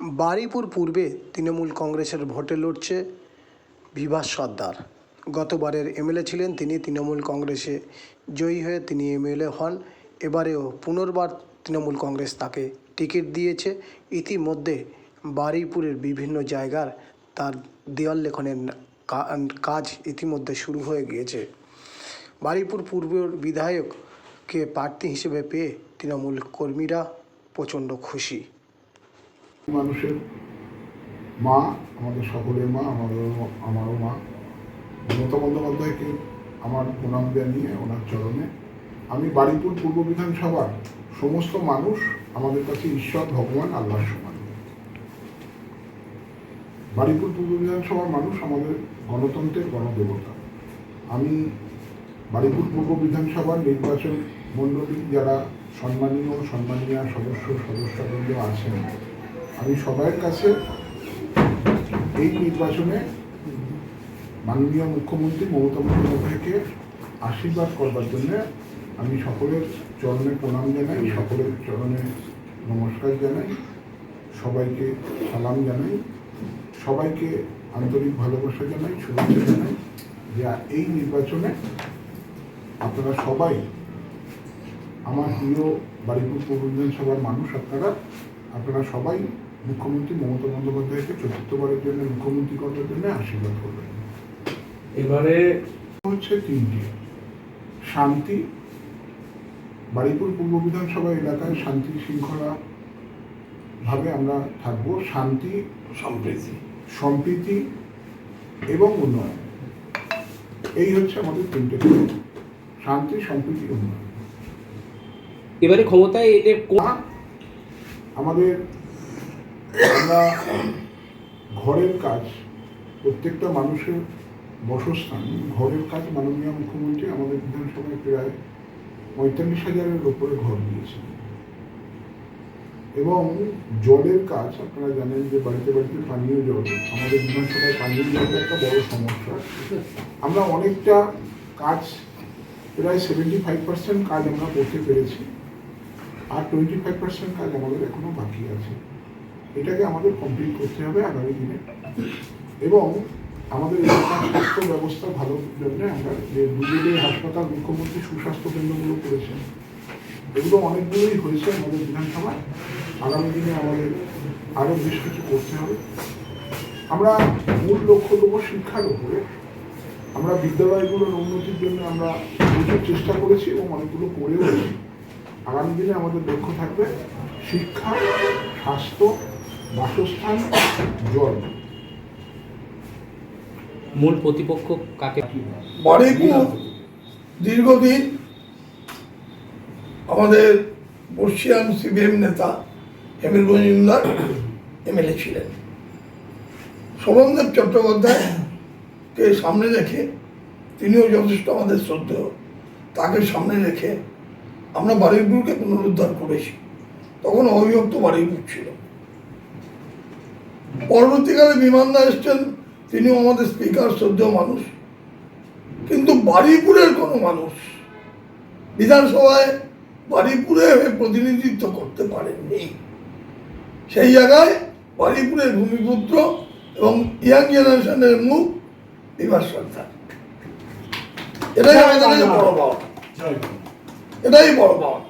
বারুইপুর পূর্বে তৃণমূল কংগ্রেসের ভোটে লড়ছে বিভাস সর্দার। গতবারের এমএলএ ছিলেন তিনি, তৃণমূল কংগ্রেসে জয়ী হয়ে তিনি এমএলএ হন। এবারেও পুনর্বার তৃণমূল কংগ্রেস তাকে টিকিট দিয়েছে। ইতিমধ্যে বারুইপুরের বিভিন্ন জায়গার তার দেওয়াল লেখনের কাজ ইতিমধ্যে শুরু হয়ে গিয়েছে। বারুইপুর পূর্বের বিধায়ককে প্রার্থী হিসেবে পেয়ে তৃণমূল কর্মীরা প্রচণ্ড খুশি। মানুষের মা, আমাদের সকলের মা, আমারও মা মমতা বন্দ্যোপাধ্যায়কে আমার প্রণাম জানিয়ে ওনার চরণে আমি বারুইপুর পূর্ব বিধানসভার সমস্ত মানুষ আমাদের কাছে ঈশ্বর, ভগবান, আল্লাহর সমান। বারুইপুর পূর্ব বিধানসভার মানুষ আমাদের গণতন্ত্রের গণদেবতা। আমি বারুইপুর পূর্ব বিধানসভার নির্বাচন মণ্ডলীর যারা সম্মানীয় সদস্যবৃন্দ আছেন, আমি সবার কাছে এই নির্বাচনে মাননীয় মুখ্যমন্ত্রী মমতা বন্দ্যোপাধ্যায়কে আশীর্বাদ করবার জন্য আমি সকলের চরণে প্রণাম জানাই, সকলের চরণে নমস্কার জানাই, সবাইকে সালাম জানাই, সবাইকে আন্তরিক ভালোবাসা জানাই, শুভেচ্ছা জানাই যে এই নির্বাচনে আপনারা সবাই আমার প্রিয় বারুইপুর পূর্ব বিধানসভার মানুষ, আপনারা সবাই মুখ্যমন্ত্রী মমতা বন্দ্যোপাধ্যায়কে চতুর্থবারের জন্য মুখ্যমন্ত্রী করার জন্য আশীর্বাদ করবেন। এবারে হচ্ছে তিনটি: শান্তি, বারুইপুর পূর্ব বিধানসভা এলাকায় শান্তি শৃঙ্খলা ভাবে আমরা থাকবো, শান্তি, সম্প্রীতি এবং উন্নয়ন। এই হচ্ছে আমাদের তিনটে: শান্তি, সম্প্রীতি, উন্নয়ন। এবারে ক্ষমতায় এলে আমরা ঘরের কাজ, প্রত্যেকটা মানুষের বাসস্থান, ঘরের কাজ মাননীয় মুখ্যমন্ত্রী আমাদের বিধানসভায় প্রায় ৪৫,০০০-এর উপরে ঘর দিয়েছেন। এবং জলের কাজ, আপনারা জানেন যে বাড়িতে বাড়িতে পানীয় জল, আমাদের বিধানসভায় পানীয় জলের একটা বড় সমস্যা। আমরা অনেকটা কাজ, প্রায় 75% কাজ আমরা করতে পেরেছি, আর 25% কাজ আমাদের এখনো বাকি আছে। এটাকে আমাদের কমপ্লিট করতে হবে আগামী দিনে। এবং আমাদের এলাকার স্বাস্থ্য ব্যবস্থা ভালোর জন্য আমরা যে দুবেডের হাসপাতাল, মুখ্যমন্ত্রী সুস্বাস্থ্য কেন্দ্রগুলো করেছেন, এগুলো অনেকগুলোই হয়েছে আমাদের বিধানসভায়। আগামী দিনে আমাদের আরও বেশ কিছু করতে হবে। আমরা মূল লক্ষ্য দেবো শিক্ষার উপরে। আমরা বিদ্যালয়গুলোর উন্নতির জন্য আমরা প্রচুর চেষ্টা করেছি এবং অনেকগুলো করেও আছি। আগামী দিনে আমাদের লক্ষ্য থাকবে শিক্ষা, স্বাস্থ্য, বাসস্থান, জল। মূল প্রতিপক্ষ কাকে? বারুইপুর দীর্ঘদিন আমাদের বর্ষিয়ান সিপিএম নেতা এমএল মজুমদার এমএলএ ছিলেন। শোভনদেব চট্টোপাধ্যায়কে সামনে রেখে, তিনিও যথেষ্ট আমাদের শ্রদ্ধেয়, তাকে সামনে রেখে আমরা বারুইপুরকে পুনরুদ্ধার করেছি। তখন অবিভক্ত বারুইপুর ছিল। পরবর্তীকালে বিমানদা এসছেন, তিনিও আমাদের স্পিকার, শ্রদ্ধেয় মানুষ। কিন্তু বারুইপুরের কোনো মানুষ বিধানসভায় বারুইপুরে প্রতিনিধিত্ব করতে পারেননি। সেই জায়গায় বারুইপুরের ভূমিপুত্র এবং ইয়াং জেনারেশনের মুখ বিভাস সর্দার। এটাই আমাদের কাছে বড় পাওয়া, এটাই বড় পাওয়া।